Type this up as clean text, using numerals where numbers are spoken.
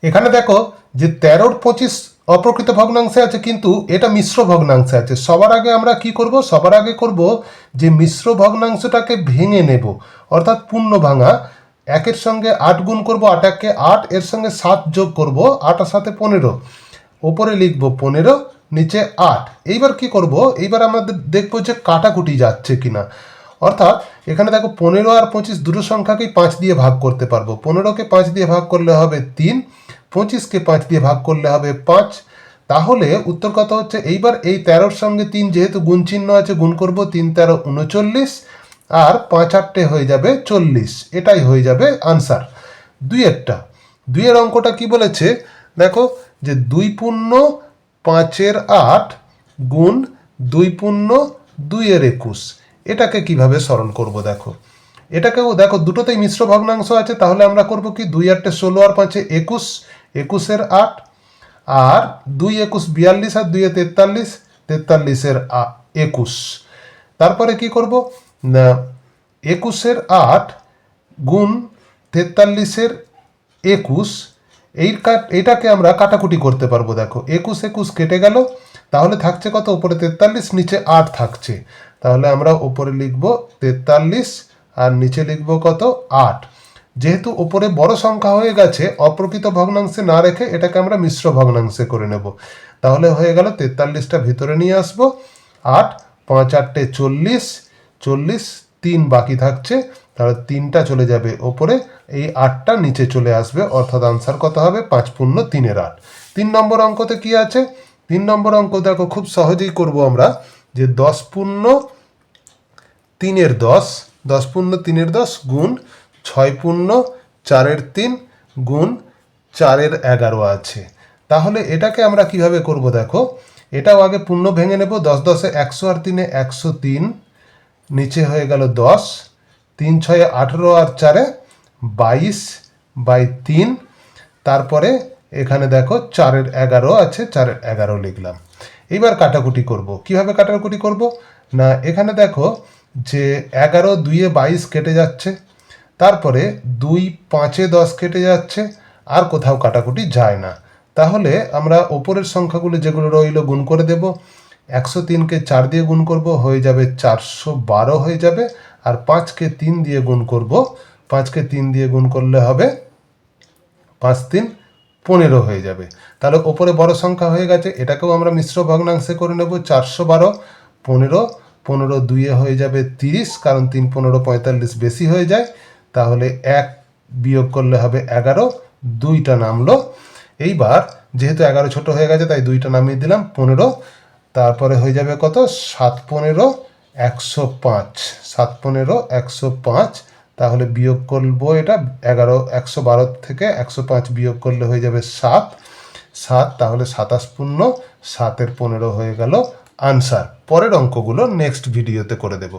এখানে দেখো যে 13-25 অপ্রকৃত ভগ্নাংশে আছে, কিন্তু এটা মিশ্র ভগ্নাংশে আছে। সবার আগে আমরা কি করব? সবার আগে করব যে মিশ্র ভগ্নাংশটাকে ভেঙে নেব, অর্থাৎ পূর্ণ ভাঙা। 1-এর সঙ্গে 8 গুণ করব, 8-1-কে 8, এর সঙ্গে 7 যোগ করব, 8 আর 7-এ 15, ওপরে লিখব 15, নিচে 8। এইবার কি করব? এইবার আমাদের দেখবো যে কাটাকুটি যাচ্ছে কিনা। অর্থাৎ এখানে দেখো 15 আর 25 দুটো সংখ্যাকেই 5 দিয়ে ভাগ করতে পারবো। 15কে 5 দিয়ে ভাগ করলে হবে 3, 25কে 5 দিয়ে ভাগ করলে হবে 5। তাহলে উত্তর কথা হচ্ছে, এইবার এই 13-র সঙ্গে 3 যেহেতু গুণ চিহ্ন আছে, গুণ করব, 3 13 39, আর 5 8 হয়ে যাবে 40। এটাই হয়ে যাবে আনসার। 2-এর অঙ্কটা কি বলেছে দেখো, যে 2 পূর্ণ 5-এর 8 গুণ 2 পূর্ণ 2-এর 21। এটাকে কিভাবে সরল করব দেখো। এটাকেও দেখো দুটোতেই মিশ্র ভগ্নাংশ আছে, তাহলে আমরা করব কি, 2 8 16 আর 5 21, 21-এর 8, আর 2 21 42, আর 2 43, 43-এর 21। তারপরে কি করব না, 21-এর 8 গুণ 43-এর 21, এইটাকে আমরা কাটাকুটি করতে পারবো। দেখো 21 21 কেটে গেল, তাহলে থাকছে কত? উপরে 43, নিচে 8 থাকছে। তাহলে আমরা উপরে লিখব 43 আর নিচে লিখব কত? 8। যেহেতু উপরে বড় সংখ্যা হয়ে গেছে, অপ্রকৃত ভগ্নাংশে না রেখে এটাকে আমরা মিশ্র ভগ্নাংশে করে নেব। তাহলে হয়ে গেল 43টা ভিতরে নিয়ে আসব, 8 5 8 40, 40, 3 বাকি থাকছে, তাহলে 3টা চলে যাবে ওপরে, এই 8টা নিচে চলে আসবে, অর্থাৎ আনসার কত হবে? 5 পূর্ণ 3-এর 8। 3 নম্বর অঙ্কতে কি আছে? 3 নম্বর অঙ্ক দেখো খুব সহজেই করব আমরা, যে 10 পূর্ণ 3-এর 10, 10 পূর্ণ 3-এর 10 গুণ 6 পূর্ণ 4-এর 3 গুণ 4-এর 11 আছে। তাহলে এটাকে আমরা কিভাবে করব দেখো, এটাও আগে পূর্ণ ভেঙে নেব। 10 10-এ 100 আর 3-এ 103, নিচে হয়ে গেল 10, 3 6-এ 18 আর 4-এ 22/3। তারপরে এখানে দেখো 4-এর 11 আছে, 4-এর 11 লিখলাম। এইবার কাটাকুটি করব। কিভাবে কাটাকুটি করব না, এখানে দেখো যে 11 2-এ 22 কেটে যাচ্ছে, তারপরে 2 5-এ 10 কেটে যাচ্ছে, আর কোথাও কাটাকুটি যায় না। তাহলে আমরা ওপরের সংখ্যাগুলো যেগুলো রইল গুণ করে দেব। 103-কে 4 দিয়ে গুণ করব, হয়ে যাবে 412 হয়ে যাবে। আর 5-কে 3 দিয়ে গুণ করব, 5-কে 3 দিয়ে গুণ করলে হবে 5 3 15 হয়ে যাবে। তাহলে ওপরে বড় সংখ্যা হয়ে গেছে, এটাকেও আমরা মিশ্র ভগ্নাংশে করে নেব। 412 15, 15 2-এ হয়ে যাবে 30, কারণ 3 15 45 বেশি হয়ে যায়। তাহলে 1 বিয়োগ করলে হবে 11, 2টা নামলো। এইবার যেহেতু 11 ছোট হয়ে গেছে, তাই 2টা নামিয়ে দিলাম, 15। তারপরে হয়ে যাবে কত? 7 15 105, 7 15 105। তাহলে বিয়োগ করবো, এটা 11 112 থেকে 105 বিয়োগ করলে হয়ে যাবে 7, 7। তাহলে 27 পূর্ণ 7-এর 15 হয়ে গেল আনসার। পরের অঙ্কগুলো নেক্সট ভিডিওতে করে দেব।